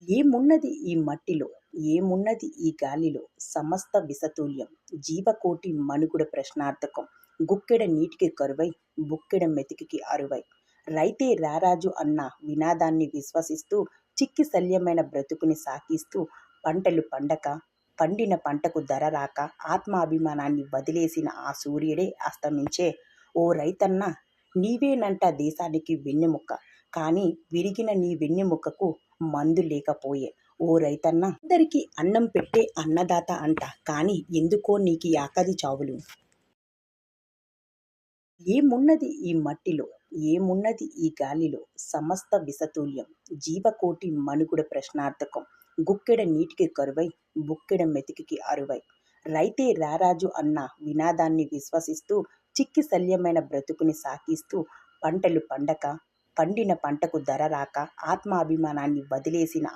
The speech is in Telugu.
ఏమున్నది ఈ మట్టిలో, ఏమున్నది ఈ గాలిలో, సమస్త విషతుల్యం, జీవకోటి మనుగుడ ప్రశ్నార్థకం, గుక్కెడ నీటికి కరువై, బుక్కెడ మెతికికి అరువై, రైతే రారాజు అన్న వినాదాన్ని విశ్వసిస్తూ, చిక్కి శల్యమైన బ్రతుకుని సాకిస్తూ, పంటలు పండక, పండిన పంటకు ధర రాక, ఆత్మాభిమానాన్ని వదిలేసిన ఆ సూర్యుడే అస్తమించే, ఓ రైతన్న నీవేనంట దేశానికి వెన్నెముక్క, కానీ విరిగిన నీ వెన్నెముకకు మందు లేకపోయే, ఓ రైతన్న అందరికీ అన్నం పెట్టే అన్నదాత అంట, కానీ ఎందుకో నీకి ఆకలి చావులు. ఏమున్నది ఈ మట్టిలో, ఏమున్నది ఈ గాలిలో, సమస్త విషతుల్యం, జీవకోటి మనుగుడ ప్రశ్నార్థకం, గుక్కెడ నీటికి కరువై, బుక్కెడ మెతికికి అరువై, రైతే రారాజు అన్న వినాదాన్ని విశ్వసిస్తూ, చిక్కి శల్యమైన బ్రతుకుని సాకిస్తూ, పంటలు పండక, పండిన పంటకు ధర రాక, ఆత్మాభిమానాన్ని వదిలేసిన